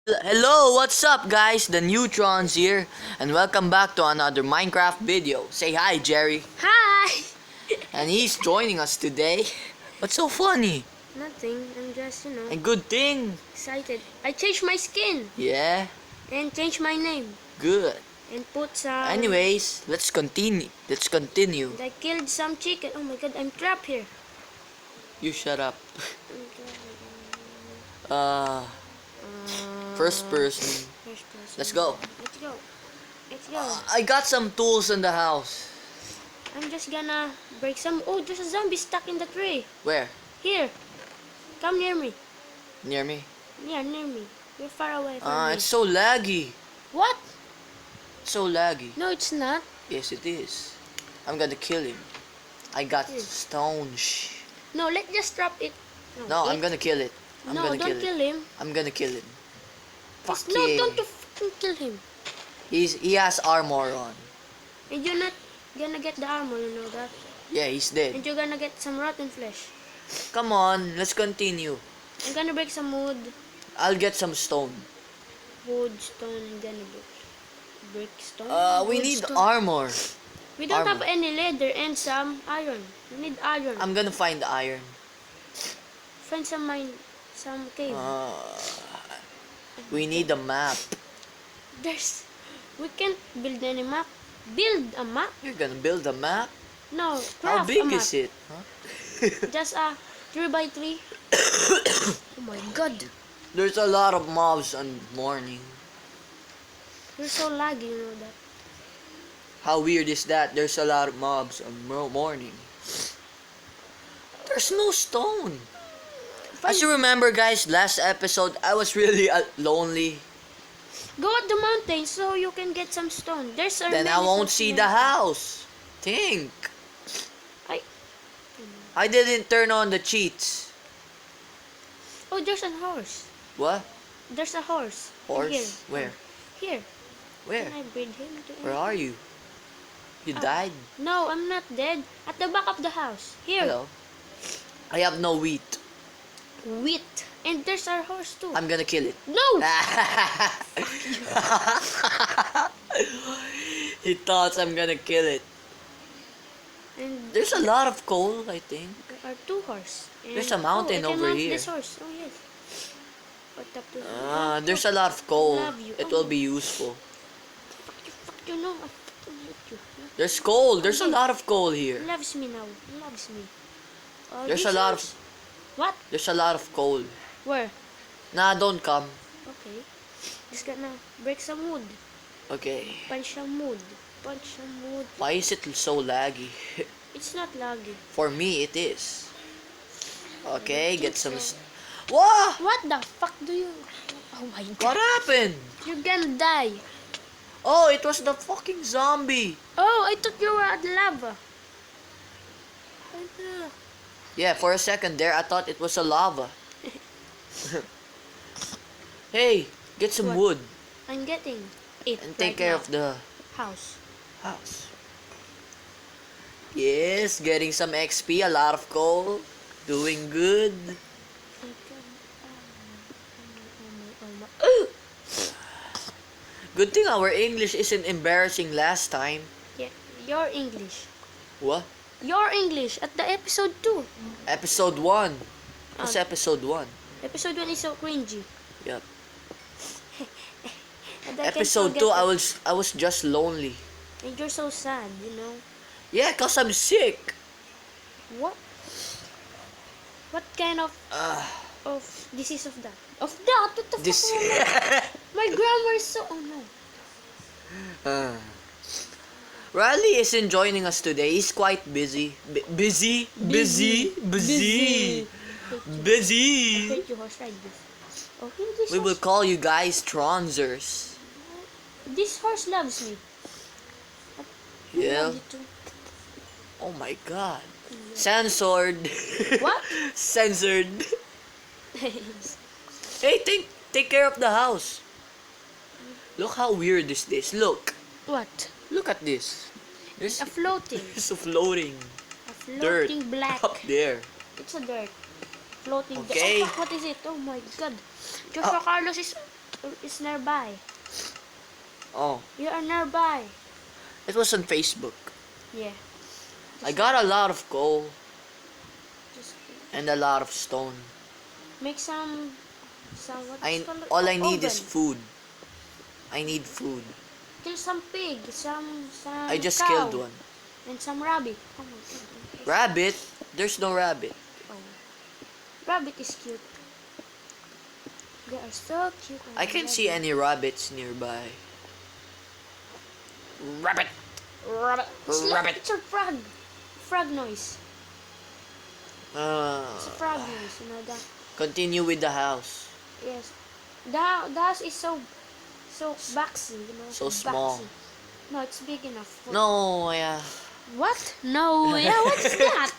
Hello, what's up guys? The Neutrons here, and welcome back to another Minecraft video. Say hi, Jerry. Hi! And he's joining us today. What's so funny? Nothing. I'm just, A good thing. excited. I changed my skin Yeah, and changed my name good. and put some. Anyways, let's continue. And I killed some chicken. Oh my god, I'm trapped here. You shut up. First person. First person. Let's go. Let's go. Let's go. I got some tools in the house. I'm just gonna break some. Oh, there's a zombie stuck in the tree. Where? Here. Come near me. Near me? Yeah, near me. You're far away from me. It's so laggy. What? So laggy. No, it's not. Yes, it is. I'm gonna kill him. I got Yes. stones. No, let's just drop it. No, I'm gonna kill it. I'm No, gonna don't kill kill it. him. I'm gonna kill him. Fuck No, yeah. don't you fucking kill him. He has armor on. And you're not gonna get the armor, you know that. Yeah, he's dead. And you're gonna get some rotten flesh. Come on, let's continue. I'm gonna break some wood, I'll get some stone. stone, and gonna break stone. We wood, need stone. armor. We don't armor. have any leather and some iron. We need iron. I'm gonna find iron. Find some mine, some cave. We need a map. We can't build any map. Build a map? You're gonna build a map? No, How craft big a map. is it? Huh? Just a 3x3. Oh my god, There's a lot of mobs on morning. you're so laggy, you know that. How weird is that? There's a lot of mobs on morning. There's no stone. As you remember, guys, last episode, I was really lonely. Go at the mountain so you can get some stone. There's a Then I won't see the house. Think. I didn't turn on the cheats. Oh, there's a horse. What? There's a horse. Horse? Here. Where? Here. Where? Can I breed him? Where are you? You died? No, I'm not dead. At the back of the house. Here. Hello? I have no wheat. Wheat. And there's our horse too. I'm gonna kill it. No! He thought I'm gonna kill it. And There's a lot of coal, I think. there are two horses. And There's a mountain I can over mount here. This horse. Oh yes. What up to There's a lot of coal. love you. It will be useful. Fuck you know. I fucking hate you. There's coal. There's a lot of coal here. He loves me now. He loves me. There's this a lot horse- of What? there's a lot of coal. Where? Nah, don't come. Okay. Just gonna break some wood. Okay. Punch some wood. Punch some wood. Why is it so laggy? It's not laggy. For me, it is. Okay, get some. Whoa! What the fuck do you... Oh my god. What happened? You're gonna die. Oh, it was the fucking zombie. Oh, I thought you were at lava. Yeah, for a second there, I thought it was a lava. Hey, get some What? wood I'm getting it and right take care now. of the House. house. Yes, getting some XP, a lot of coal, doing good. Good thing our English isn't embarrassing last time. Yeah, your English. What? Your English at the episode 2. Episode 1. What's Oh. episode 1? Episode 1 is so cringy. Yep. And I can't Episode forget 2, it. I was just lonely. And you're so sad, you know. Yeah, cause I'm sick. What? What kind of Uh, disease of that? Of that? What the this. fuck? My grammar is so... Oh no. Riley isn't joining us today. He's quite busy. Busy. Busy. Busy. Hate you, horse ride this. Oh, hey, this We will horse. call you guys Tronzers. This horse loves me. Who Yeah. loves you too? Oh my god. Censored. What? Censored. Hey, take care of the house. Look how weird is this. Look. What? Look at this. There's, A floating. there's a floating A floating black. up there. It's a dirt. Floating Okay. Oh, fuck, what is it? Oh my god. Joshua Carlos is... is nearby. Oh, You are nearby. it was on Facebook. Yeah. I got a lot of coal Just and a lot of stone. make some what is called All I need is oven. food. I need food. Kill some pig, some I just cow, killed one. and some rabbit. Oh my god. Rabbit? There's no rabbit. Oh. Rabbit is cute. They are so cute. I can't see any rabbits nearby. Rabbit! Rabbit. Rabbit. It's a frog. Frog noise. It's a frog noise. You know that? Continue with the house. Yes. The house is so boxy. You know. So boxy. small. No, it's big enough. For No, yeah. What? No. Yeah. What's that?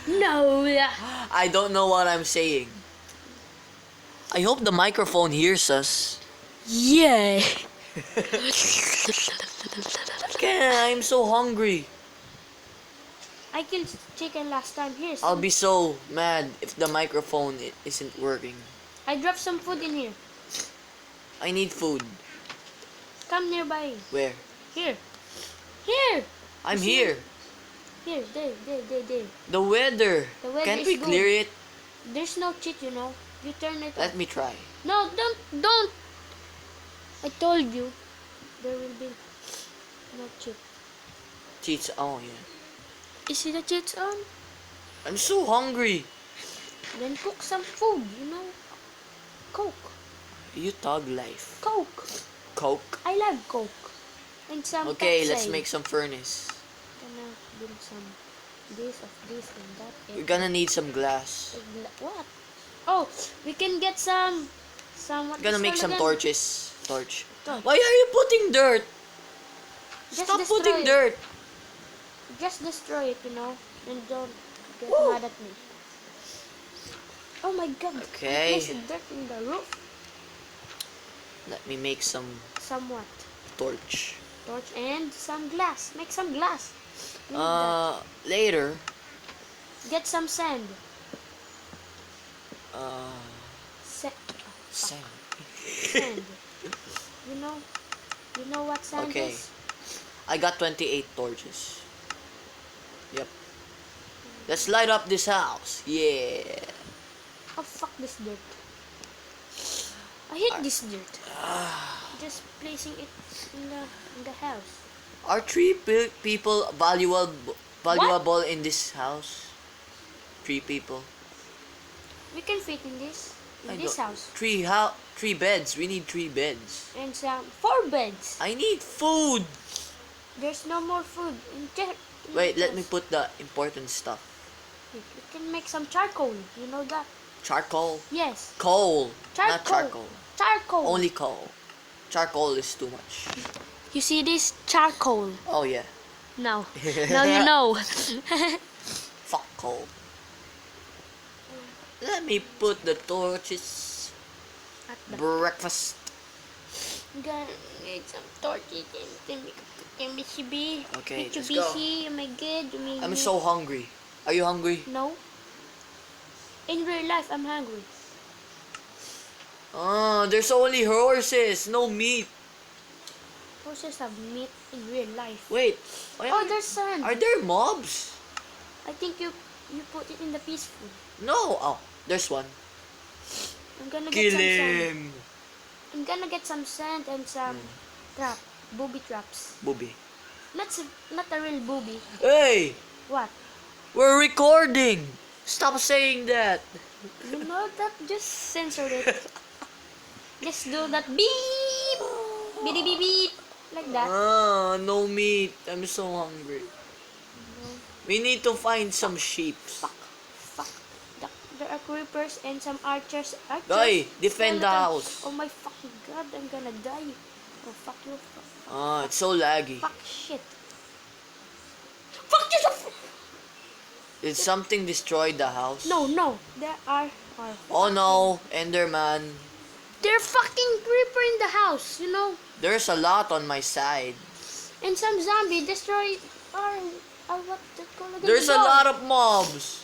No. Yeah. I don't know what I'm saying. I hope the microphone hears us. Yeah. I'm so hungry. I killed chicken last time. Here. I'll be so mad if the microphone isn't working. I dropped some food in here. I need food. Come nearby. Where? Here. Here. I'm You see? here. Here. There. The weather. The weather Can't is we good. clear it? There's no cheat, you know. You turn it Let off. me try. No, don't. I told you. There will be no cheat. Cheats. Oh, yeah. You see the cheats on? I'm so hungry. Then cook some food, you know. Coke. You thug life. Coke. Coke. I love Coke. And some Okay, let's Pepsi. make some furnace. Gonna build some this and that. We're gonna need some glass. What? Oh, we can get some what We're gonna is make called some again? torches. Torch. Torch. Why are you putting dirt? Just Stop destroy putting it. dirt. Just destroy it, you know, and don't get Woo. mad at me. Oh my god! Okay. I placed dirt in the roof. Let me make some Somewhat torch. torch and some glass. Make some glass. We need that. Later. Get some sand. Sand. Sand. You know what sand Okay. is? I got 28 torches. Yep. Let's light up this house. Yeah. Oh fuck this dirt. I hate this dirt. Just placing it in the house. Are three people valuable in this house? Three people. We can fit in this I this don't- house. Three beds. We need 3 beds. And some 4 beds. I need food. There's no more food. Wait, let me put the important stuff. We can make some charcoal. You know that? Charcoal. Yes. Coal. Not Charcoal. charcoal. Charcoal. Only coal. Charcoal is too much. You see this charcoal? Oh yeah. No. Now you know. Fuck coal. Let me put the torches. At the Breakfast. I'm gonna get some torches and MBCB. Okay, let's Mitsubishi. Oh my god. I'm so hungry. Are you hungry? No. In real life, I'm hungry. Oh, there's only horses, no meat. Horses have meat in real life. Wait. Why Oh, are, there's sand. are there mobs? I think you put it in the peaceful. No. Oh, there's one. I'm gonna Kill get some sand. him. I'm gonna get some sand and some booby traps. Booby. Not a real booby. Hey, What? we're recording. Stop saying that. You know that? Just censor it. Just do that beep, beep, beep, beep, like that. No meat. I'm so hungry. No. We need to find some sheep. Fuck. There are creepers and some archers. Guy, defend the skeletons. house. Oh my fucking god! I'm gonna die. Oh fuck you. It's so laggy. Fuck shit. Fuck yourself. Did something destroy the house? No. There are. Oh no, Enderman. There's fucking creeper in the house. You know. There's a lot on my side. And some zombie destroy our what they call it? There's a door. lot of mobs.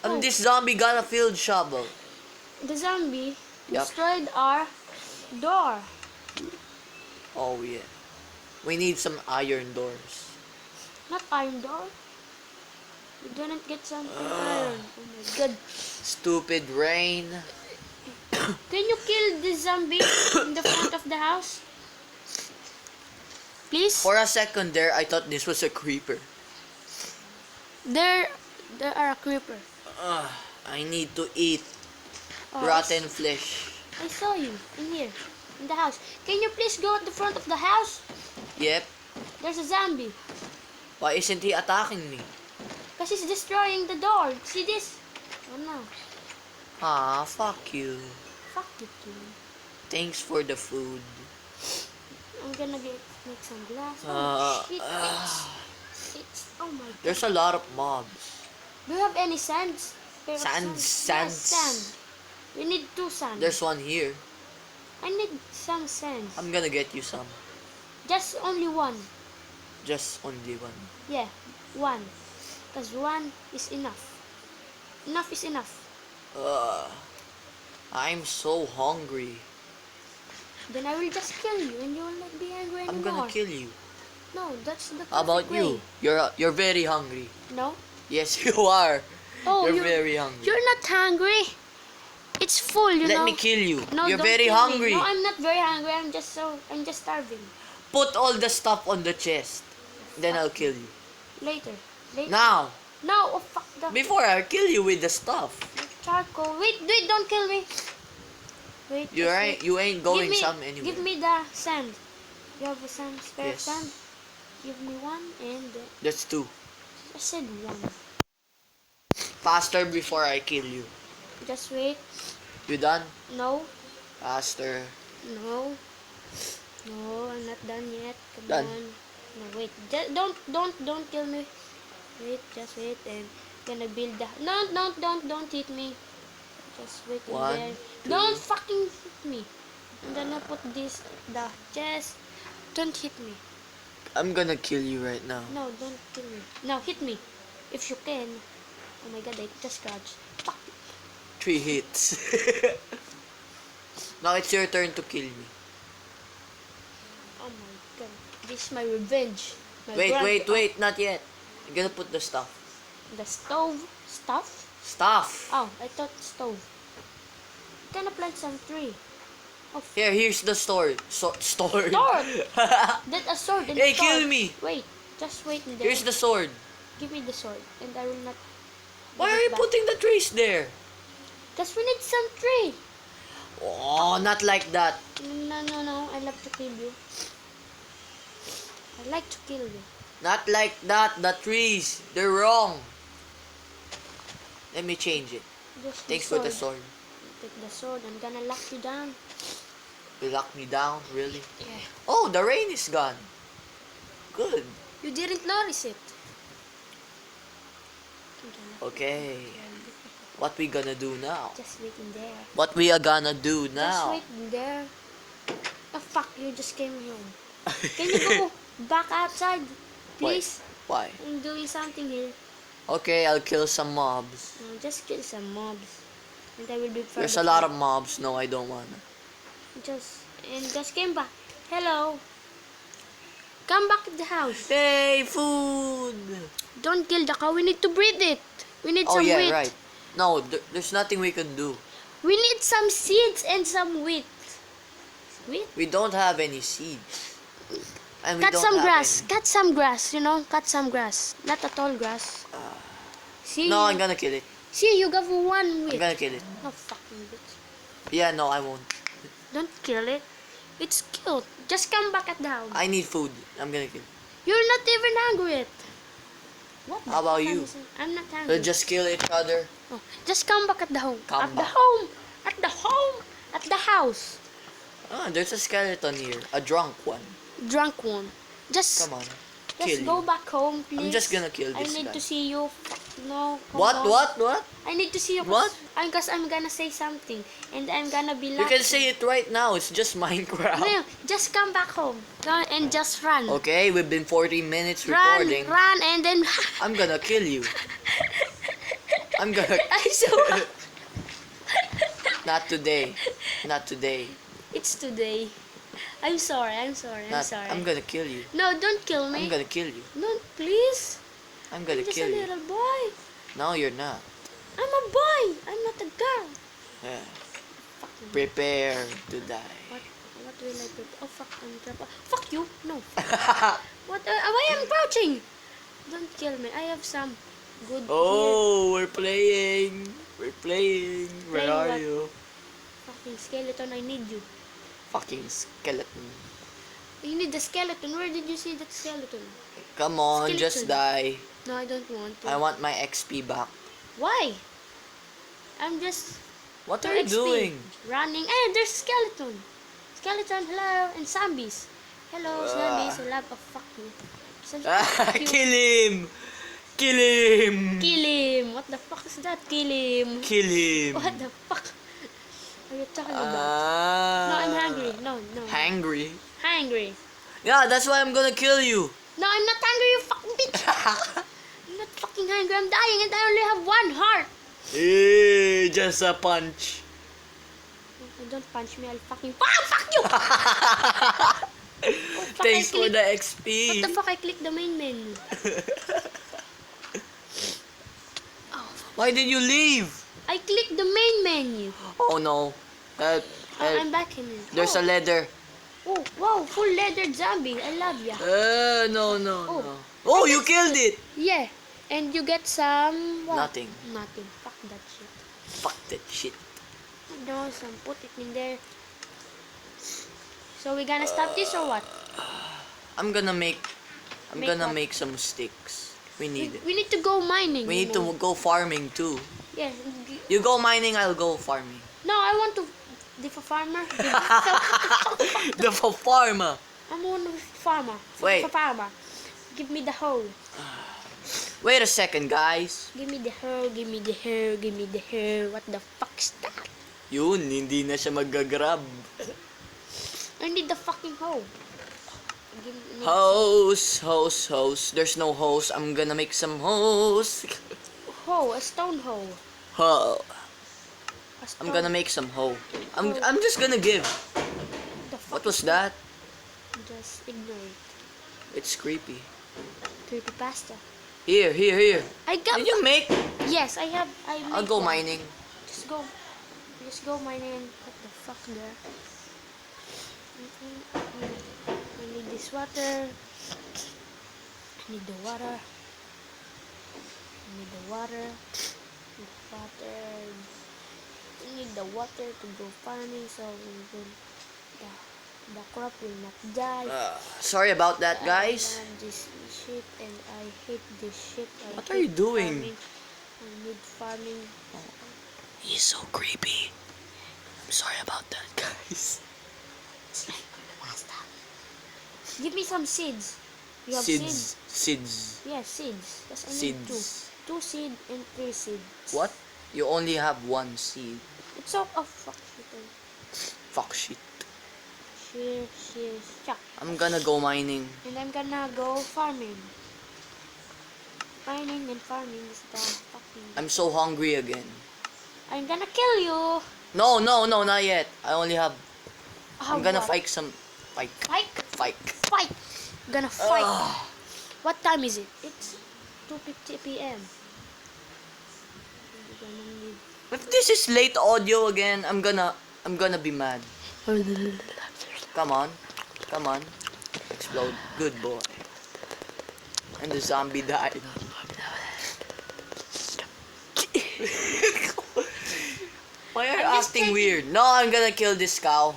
And Oh. this zombie got a field shovel. The zombie Yup. destroyed our Door. Oh yeah. We need some iron doors. Not iron door. We didn't get something iron. Oh my god. Stupid rain. Can you kill the zombie in the front of the house? Please? For a second there, I thought this was a creeper. There are a creeper. I need to eat Oh, rotten flesh. I saw you in here, in the house. Can you please go at the front of the house? Yep. There's a zombie. Why isn't he attacking me? Because he's destroying the door. See this? Oh no. Ah, fuck you. Fuck you too. Thanks for the food. I'm gonna make some glass. Uh, Oh shit. It's oh my god. There's a lot of mobs. Do you have any sands? Pair of Sands, Yes, sands. sand. We need 2 sands. There's one here. I need some sands. I'm gonna get you some. Just only one. Just only one. Yeah, 1. Because 1 is enough. Enough is enough. I'm so hungry. Then I will just kill you and you will not be angry anymore. I'm gonna kill you. No, that's the perfect How about way. you? You're very hungry. No? Yes, you are. Oh, you're very hungry. You're not hungry. It's full, you know. Let me kill you. No, You're don't very kill me. hungry. No, I'm not very hungry. I'm just starving. Put all the stuff on the chest. Then I'll kill you. Later. Now. No, oh fuck the Before I kill you with the stuff. charcoal. Wait, don't kill me. Wait. You just ain't wait. you ain't going Give me, some anywhere. Give me the sand. You have a sand, spare Yes. sand? Give me 1 and That's 2. I said 1. Faster before I kill you. Just wait. You done? No. Faster. No. No, I'm not done yet. Come Done. on. No, wait. Just don't kill me. Wait, just wait and gonna build the don't hit me. Just wait in 1, there. 2. Don't fucking hit me. I'm gonna put this the chest. Don't hit me. I'm gonna kill you right now. No, don't kill me. No, hit me. If you can. Oh my god, I just scratched. Fuck. 3 hits. Now it's your turn to kill me. Oh my god. This is my revenge. My Wait, not yet. I'm gonna put the stuff. The stove stuff? Stuff! Oh, I thought stove. Gonna plant some tree. Oh, Here's the sword. Sword. Sword! That's a sword and Hey, sword. kill me! Wait, just wait in there. Here's the sword. Give me the sword and I will not. Why are you putting the trees there? Because we need some tree. Oh, not like that. No. I love to kill you. I like to kill you. Not like that. The trees. They're wrong. Let me change it. Just Thanks for the sword. Take the sword. I'm gonna lock you down. You locked me down, really? Yeah. Oh, the rain is gone. Good. You didn't notice it. Okay. What we gonna do now? Just wait in there. What we are gonna do Just now? wait in there. Oh fuck, you just came home. Can you go back outside, please? Why? I'm doing something here. Okay, I'll kill some mobs. No, just kill some mobs. And I will be further. There's a lot of mobs. No, I don't wanna. Just came back. Hello. Come back to the house. Hey, food! Don't kill the cow. We need to breed it. We need Oh some yeah, wheat. right. No, there's nothing we can do. We need some seeds and some wheat. Wheat? We don't have any seeds. And we Cut don't some have grass. any- Cut some grass, you know. Cut some grass. Not a tall grass. See? No, I'm gonna kill it. See, you got 1 I'm wheat. gonna kill it. Oh, fucking bitch. Yeah, no, I won't. Don't kill it. It's cute. Just come back at the house. I need food. I'm gonna kill it. You're not even hungry yet. What the How about fuck you? is it? I'm not We'll hungry. just kill each other. Oh, just come back at the home. Come at the back. home. At the home. At the house. Ah, there's a skeleton here. A drunk one. Drunk one. Just Come on. Kill go you. back home, please. I'm just gonna kill I this need guy. to see you. No. come What? on. What? I need to see you. What? Because I'm gonna say something. And I'm gonna be You like. can say it right now. It's just Minecraft. No, just come back home. Go and just run. Okay, we've been 40 minutes Run, recording. run, and then. I'm gonna kill you. I'm gonna. I saw. Not today. Not today. It's today. I'm sorry. I'm sorry. I'm Not, sorry. I'm gonna kill you. No, don't kill me. I'm gonna kill you. No, please. I'm I'm gonna just kill a you. little boy. No, you're not. I'm a boy. I'm not a girl. Yeah. Fucking Prepare to die. What? What will I do? Oh fuck! I'm trapped. Fuck you! No. What? Why am I crouching? Don't kill me. I have some good. Oh, we're playing. We're playing. Where Playing are what? you? Fucking skeleton! I need you. Fucking skeleton. You need the skeleton. Where did you see that skeleton? Come on, just Skeleton. die. No, I don't want to. I want my XP back. Why? I'm just What to are you XP. doing? Running. Hey, there's skeleton. Skeleton, hello, and zombies. Hello, zombies. I love. Oh fuck you. Fuck you. Kill him! Kill him! Kill him. What the fuck is that? Kill him. Kill him! What the fuck are you talking about? Ah. No, I'm hungry. No, no. Hangry? Hungry. Yeah, that's why I'm gonna kill you. No, I'm not hungry, you fucking bitch. I'm not fucking hungry. I'm dying and I only have one heart. Eh, just a punch. Don't punch me. I'll fucking... Ah, fuck you! Oh, fuck, Thanks I for click- the What XP. the fuck? I clicked the main menu. Oh, Why did you leave? I clicked the main menu. Oh no. Oh, I'm back in it. There's a leather. Oh, wow, full leather zombie. I love ya. No. Oh. Oh, you killed it. Yeah, and you get some... What? Nothing. Nothing. Fuck that shit. Fuck that shit. No, some put it in there. So we gonna stop this or what? I'm gonna make Make what? some sticks. We need it. We need to go mining. We need to go farming too. Yeah. You go mining, I'll go farming. No, I want to. The farmer. The farmer. I'm one farmer. Wait. Farmer. Give me the hoe. Wait a second, guys. Give me the hoe. Give me the hoe. Give me the hoe. What the fuck is that? Yun, hindi na siya mag-grab. I need the fucking hoe. Give me Hose. There's no hose. I'm gonna make some hose. hoe. A stone hoe. Ho. A stone. I'm gonna make some hoe. I'm just gonna give. The fuck What was that? Just ignore it. It's creepy. Creepypasta. Here. I got. Did you make? Yes, I have. I'll made go one. mining. Just go mining and what the fuck there. I need this water. I need the water. I need the water. We need the water to go farming so the crop will not die. Sorry about that, guys. I love this shit and I hate this shit. What are you doing? Farming. I need farming. He's so creepy. I'm sorry about that, guys. Give me some seeds. You have seeds? Seeds. Yeah, seeds. Yes, I need two. Seeds. 2 seed and 3 seed. What? You only have one seed. It's so... Oh, fuck. Shit. Fuck shit. Chuck. I'm gonna go mining. And I'm gonna go farming. Mining and farming is the fucking... I'm so hungry again. I'm gonna kill you. No, not yet. I only have... How I'm gonna what? fight some... Fight. Fight. Gonna fight. Ugh. What time is it? It's 2:50 p.m. I'm gonna need... If this is late audio again, I'm gonna be mad. Come on. Explode. Good boy. And the zombie died. Why are you I'm just acting taking- weird? No, I'm gonna kill this cow.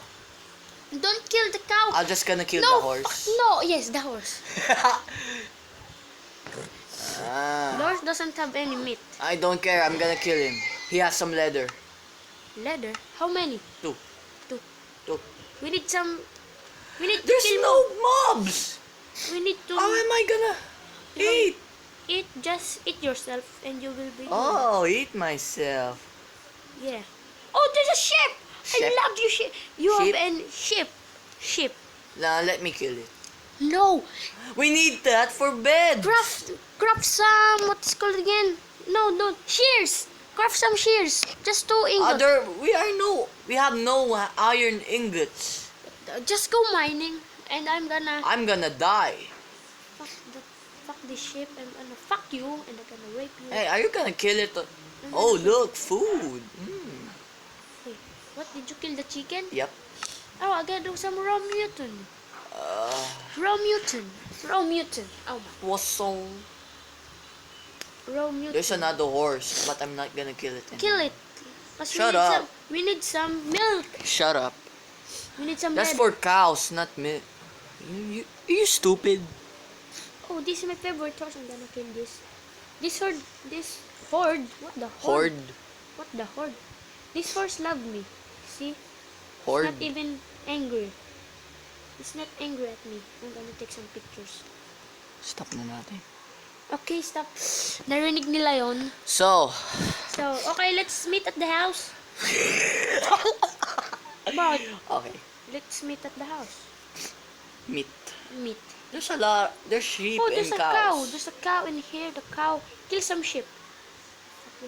Don't kill the cow. I'm just gonna kill no, the horse. No, yes, the horse. Ah, The horse doesn't have any meat. I don't care. I'm gonna kill him. He has some leather. Leather? How many? Two. Two. Two. We need some... We need to There's kill... no mobs. We need to How am I gonna eat? eat. Just eat yourself and you will be... Oh, eat myself. Yeah. Oh, there's a sheep! Sheep? I love you, sheep. You Sheep? have a sheep. Sheep. Now let me kill it. No. We need that for bed. Craft some... What's it called again? No. Shears. Craft some shears. Just 2 ingots. We have no iron ingots. Just go mining, and I'm gonna I'm gonna die. fuck this ship. I'm gonna fuck you, and I'm gonna rape you. Hey, are you gonna kill it? Oh, look, food. Wait, what? Did you kill the chicken? Yep. Oh, I gotta do some raw mutant. Uh, Raw mutant. Raw mutant. Oh my. what's so? Raw mutant. There's another horse, but I'm not gonna kill it. Kill it. 'Cause Shut up. We need some milk. Shut up. We need some That's bread. for cows, not me. Are you stupid? Oh, this is my favorite horse. I'm gonna kill this. This horde. What the horde? Horde. What the horde? This horse loved me. See? Horde. Not even angry. It's not angry at me. I'm gonna take some pictures. Stop na natin. Okay, stop. Narinig nila yon. So, So, okay, let's meet at the house. But, okay. let's meet at the house. Meat. Meet. There's a lot. There's sheep Oh, and there's a cows. cow. There's a cow in here. The cow. Kill some sheep.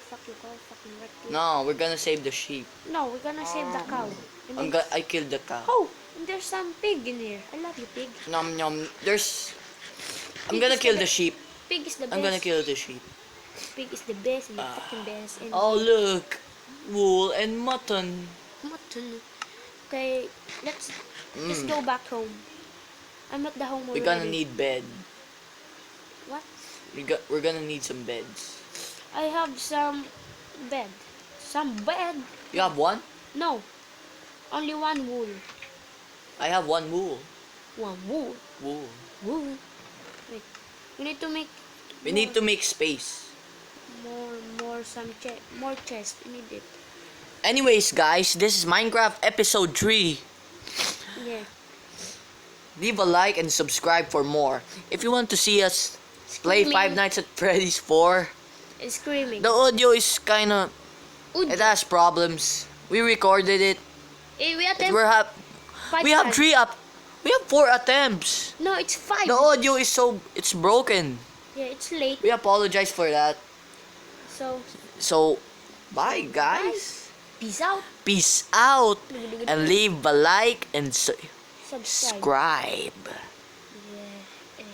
Fuck you, cow. Fucking wreck you. No, we're gonna save the sheep. No, we're gonna save the cow. And then- I killed the cow. Oh, and there's some pig in here. I love you, pig. Nom nom. There's. I'm Pig gonna is kill the the sheep. Pig is the best. I'm gonna kill the sheep. Pig is the best and the fucking best. And Oh look, wool and mutton. mutton. Okay, let's go back home. I'm at the home already. We're gonna need bed. What? We're gonna need some beds. I have some bed. Some bed? You have one? No. Only one wool. I have one wool. One wool. Wool. Wool. Wait. We need to make We need to make space. more chest. We need it. Anyways, guys, this is Minecraft episode 3. Yeah. Leave a like and subscribe for more. If you want to see us play Screaming. Five Nights at Freddy's 4, It's screaming. the audio is kinda. Ood. It has problems. We recorded it. We attempt We have 4 attempts. No, it's 5. The audio is it's broken. Yeah, it's late. We apologize for that. So, So, bye guys. peace out. Peace out and leave a like and Subscribe. subscribe. Yeah.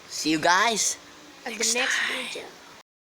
See you guys At the next next time. video.